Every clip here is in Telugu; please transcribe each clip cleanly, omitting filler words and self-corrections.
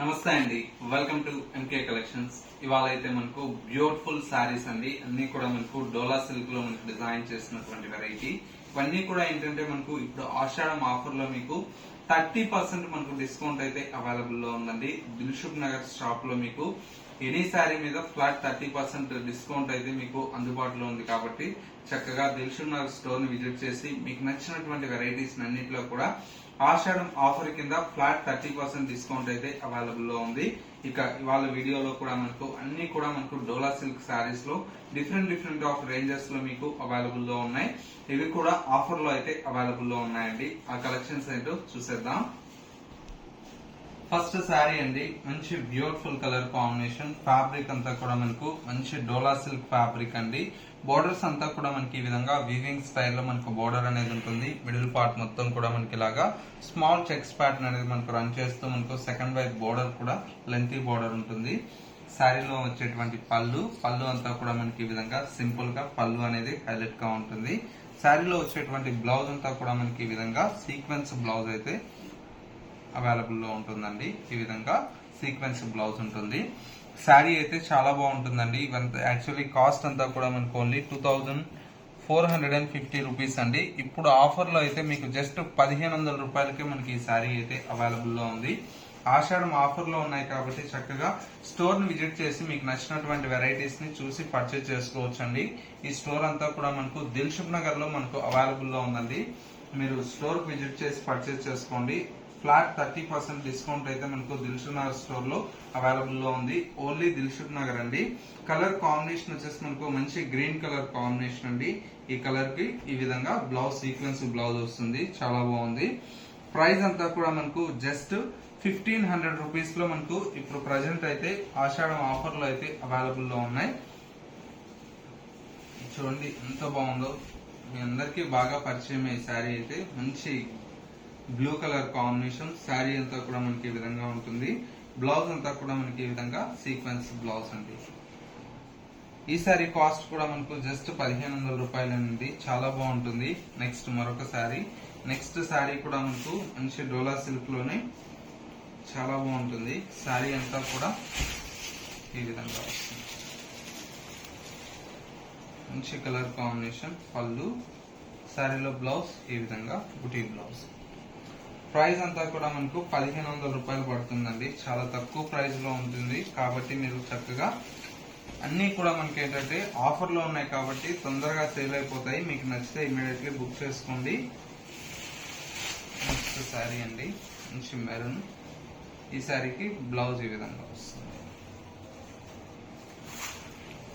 నమస్తే అండి, వెల్కమ్ టు ఎంకే కలెక్షన్స్. ఇవాళ అయితే మనకు బ్యూటిఫుల్ శారీస్ అండి. అన్ని కూడా మనకు డోలా సిల్క్ లో మనకు డిజైన్ చేసినటువంటి వెరైటీ. ఇవన్నీ కూడా ఏంటంటే మనకు ఇప్పుడు ఆషాఢం ఆఫర్ లో మీకు 30% మనకు డిస్కౌంట్ అయితే అవైలబుల్ లో ఉందండి. దిల్సుఖ్ నగర్ షాప్ లో మీకు ఎనీ శారీ మీద ఫ్లాట్ 30% డిస్కౌంట్ అయితే మీకు అందుబాటులో ఉంది. కాబట్టి చక్కగా దిల్సుఖ్ నగర్ స్టోర్ ని విజిట్ చేసి మీకు నచ్చినటువంటి వెరైటీస్ అన్నింటిలో కూడా ఆషాఢం ఆఫర్ కింద ఫ్లాట్ 30% డిస్కౌంట్ అయితే అవైలబుల్ లో ఉంది. ఇక ఇవాళ వీడియోలో కూడా అన్ని కూడా మనకు డోలా సిల్క్ శారీస్ లో డిఫరెంట్ ఆఫ్ రేంజెస్ లో మీకు అవైలబుల్ లో ఉన్నాయి. ఇవి కూడా ఆఫర్ లో అయితే అవైలబుల్ లో ఉన్నాయండి. ఆ కలెక్షన్స్ ఏంటో చూసేద్దాం. ఫస్ట్ శారీ అండి, మంచి బ్యూటిఫుల్ కలర్ కాంబినేషన్. ఫ్యాబ్రిక్ అంతా కూడా మనకు మంచి డోలా సిల్క్ ఫ్యాబ్రిక్ అండి. బోర్డర్స్ అంతా కూడా మనకి ఈ విధంగా వీవింగ్ స్టైల్లో మనకు బోర్డర్ అనేది ఉంటుంది. మిడిల్ పార్ట్ మొత్తం కూడా మనకి ఇలాగా స్మాల్ చెక్స్ ప్యాటర్న్ అనేది మనకు రన్ చేస్తూ మనకు సెకండ్ వైపు బోర్డర్ కూడా లెంతీ బోర్డర్ ఉంటుంది. శారీలో వచ్చేటువంటి పళ్ళు అంతా కూడా మనకి ఈ విధంగా సింపుల్ గా పళ్ళు అనేది హైలైట్ గా ఉంటుంది. శారీలో వచ్చేటువంటి బ్లౌజ్ అంతా కూడా మనకి ఈ విధంగా సీక్వెన్స్ బ్లౌజ్ అయితే అవైలబుల్ లో ఉంటుందండి. ఈ విధంగా సీక్వెన్స్ బ్లౌజ్ ఉంటుంది. శారీ అయితే చాలా బాగుంటుందండి. యాక్చువల్లీ కాస్ట్ అంతా కూడా మనకు ఓన్లీ 2450 రూపీస్ అండి. ఇప్పుడు ఆఫర్ లో అయితే మీకు జస్ట్ 1500 రూపాయలకే మనకి ఈ శారీ అయితే అవైలబుల్ లో ఉంది. ఆషాఢం ఆఫర్ లో ఉన్నాయి కాబట్టి చక్కగా స్టోర్ ని విజిట్ చేసి మీకు నచ్చినటువంటి వెరైటీస్ ని చూసి పర్చేజ్ చేసుకోవచ్చు అండి. ఈ స్టోర్ అంతా కూడా మనకు దిల్సుఖ్ నగర్ లో మనకు అవైలబుల్ లో ఉందండి. మీరు స్టోర్ విజిట్ చేసి పర్చేజ్ చేసుకోండి. ఫ్లాట్ 30% డిస్కౌంట్ అయితే మనకు దిల్సుఖ్ నగర్ స్టోర్ లో అవైలబుల్ లో ఉంది. ఓన్లీ దిల్సుఖ్ నగర్ అండి. కలర్ కాంబినేషన్ వచ్చేసి మనకు మంచి గ్రీన్ కలర్ కాంబినేషన్ అండి. ఈ కలర్ కి ఈ విధంగా బ్లౌజ్ సీక్వెన్స్ బ్లౌజ్ వస్తుంది. చాలా బాగుంది. ప్రైస్ అంతా కూడా మనకు జస్ట్ 1500 రూపీస్ లో మనకు ఇప్పుడు ప్రజెంట్ అయితే ఆషాఢం ఆఫర్ లో అయితే అవైలబుల్ లో ఉన్నాయి. చూడండి ఎంత బాగుందో. మీ అందరికి బాగా పరిచయం ఈ శారీ అయితే మంచి బ్లూ కలర్ కాంబినేషన్. శారీ అంతా కూడా మనకి ఈ విధంగా ఉంటుంది. బ్లౌజ్ అంతా కూడా మనకి ఈ విధంగా సీక్వెన్స్ బ్లౌజ్ అండి. ఈ శారీ కాస్ట్ కూడా మనకు జస్ట్ 1500 రూపాయలండి. చాలా బాగుంటుంది. నెక్స్ట్ మరొక శారీ. నెక్స్ట్ శారీ కూడా మనకు మంచి డోలా సిల్క్ లోనే చాలా బాగుంటుంది. శారీ అంతా కూడా ఈ విధంగా వస్తుంది. మంచి కలర్ కాంబినేషన్. పళ్ళు, శారీలో బ్లౌజ్ ఈ విధంగా బుటీ బ్లౌజ్. ప్రైస్ అంతా కూడా మనకు 1500 రూపాయలు పడుతుందండి. చాలా తక్కువ ప్రైస్ లో ఉంటుంది. కాబట్టి మీరు చక్కగా అన్ని కూడా మనకి ఏంటంటే ఆఫర్ లో ఉన్నాయి కాబట్టి తొందరగా సేల్ అయిపోతాయి. మీకు నచ్చితే ఇమీడియట్లీ బుక్ చేసుకోండి. నెక్స్ట్ శారీ అండి, మంచి మెరూన్. ఈ శారీకి బ్లౌజ్ ఈ విధంగా వస్తుంది.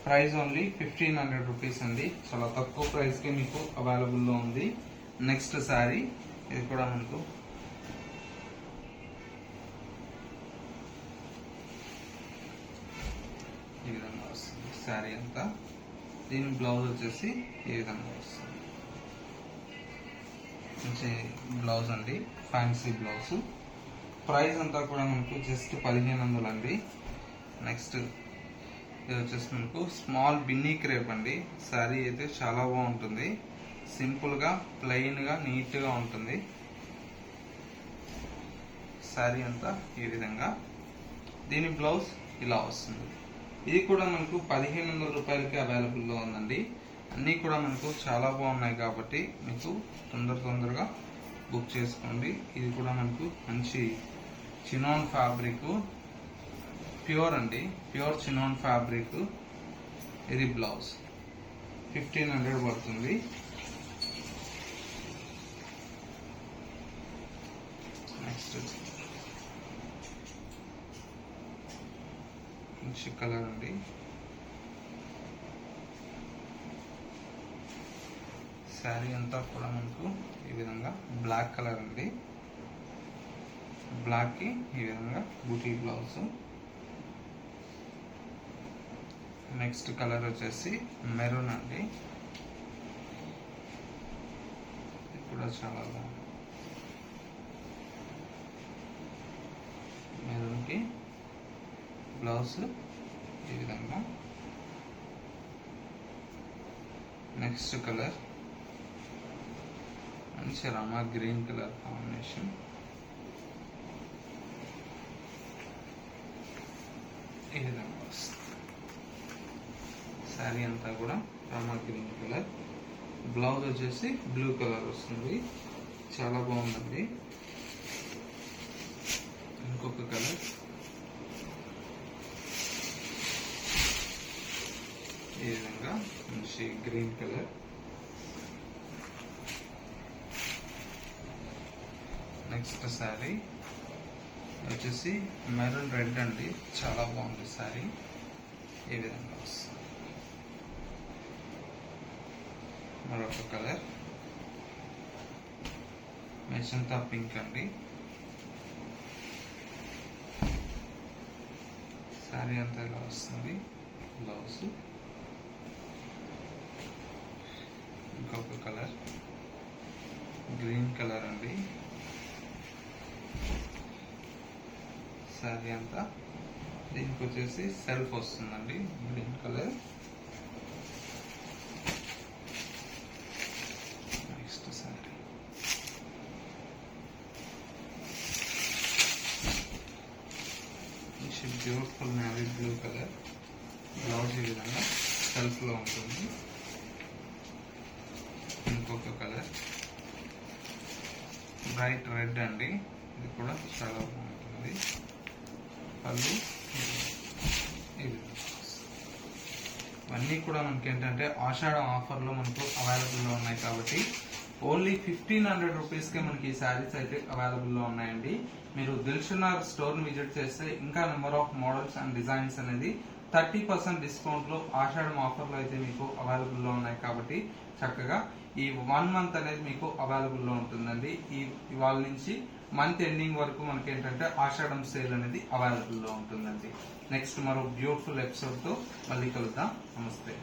ప్రైస్ ఓన్లీ 1500 రూపీస్ అండి. చాలా తక్కువ ప్రైస్ కి మీకు అవైలబుల్ లో ఉంది. నెక్స్ట్ శారీ, ఇది కూడా మనకు ఈ విధంగా వస్తుంది. శారీ అంతా దీని బ్లౌజ్ వచ్చేసి ఈ విధంగా వస్తుంది. మంచి బ్లౌజ్ అండి, ఫ్యాన్సీ బ్లౌజ్. ప్రైస్ అంతా కూడా మనకు జస్ట్ 1500 అండి. నెక్స్ట్ ఇది వచ్చేసి మనకు స్మాల్ బిన్నీ క్రేప్ అండి. శారీ అయితే చాలా బాగుంటుంది. సింపుల్ గా ప్లెయిన్ గా నీట్ గా ఉంటుంది. శారీ అంతా ఈ విధంగా. దీని బ్లౌజ్ ఇలా వస్తుంది. ఇది కూడా మనకు 1500 రూపాయలకి అవైలబుల్ లో ఉందండి. అన్ని కూడా మనకు చాలా బాగున్నాయి కాబట్టి మీకు తొందరగా బుక్ చేసుకోండి. ఇది కూడా మనకు మంచి చినాన్ ఫ్యాబ్రిక్, ప్యూర్ అండి, ప్యూర్ చినాన్ ఫ్యాబ్రిక్. ఇది బ్లౌజ్ 1500 పడుతుంది. నెక్స్ట్ మంచి కలర్ అండి. శారీ అంతా కూడా మనకు ఈ విధంగా బ్లాక్ కలర్ అండి. బ్లాక్ కి ఈ విధంగా బూటీ బ్లౌజ్. నెక్స్ట్ కలర్ వచ్చేసి మెరూన్ అండి. ఇది కూడా చాలా బాగుంది. మెరూన్ కి బ్లౌజ్ ఈ విధంగా. నెక్స్ట్ కలర్ మంచి రామా గ్రీన్ కలర్ కాంబినేషన్. ఈ విధంగా వస్తుంది. శారీ అంతా కూడా రామా గ్రీన్ కలర్, బ్లౌజ్ వచ్చేసి బ్లూ కలర్ వస్తుంది. చాలా బాగుందండి. ఇంకొక కలర్ ఈ విధంగా మంచి గ్రీన్ కలర్. నెక్స్ట్ శారీ వచ్చేసి మెరూన్ రెడ్ అండి. చాలా బాగుంది శారీ. ఈ విధంగా వస్తుంది. మరొక కలర్ మెజంతా పింక్ అండి. శారీ అంతా ఇలా వస్తుంది. బ్లౌజ్ ఇంకొక కలర్ గ్రీన్ కలర్ అండి. శారీ అంతా దీనికి వచ్చేసి సెల్ఫ్ వస్తుందండి green colour. Next sari beautiful navy blue colour. Blouse ఈ విధంగా సెల్ఫ్ లో ఉంటుంది. ఇంకొక కలర్ బ్రైట్ రెడ్ అండి. ఇది కూడా చాలా బాగుంటుంది. పళ్ళు ఇవన్నీ కూడా మనకి ఏంటంటే ఆషాఢం ఆఫర్లో మనకు అవైలబుల్లో ఉన్నాయి కాబట్టి ఓన్లీ 1500 రూపీస్కే మనకి ఈ శారీస్ అయితే అవైలబుల్లో ఉన్నాయండి. మీరు దిల్షుక్నగర్ స్టోర్ని విజిట్ చేస్తే ఇంకా number of models and designs అనేది 30% డిస్కౌంట్లో ఆషాఢం ఆఫర్లో అయితే మీకు అవైలబుల్లో ఉన్నాయి కాబట్టి చక్కగా ఈ 1 మంత్ అనేది మీకు అవైలబుల్లో ఉంటుందండి. ఇవాళ నుంచి మంత్ ఎండింగ్ వరకు మనకి ఏంటంటే ఆషాఢం సేల్ అనేది అవైలబుల్లో ఉంటుందండి. నెక్స్ట్ మరో బ్యూటిఫుల్ ఎపిసోడ్తో మళ్ళీ కలుద్దాం. నమస్తే.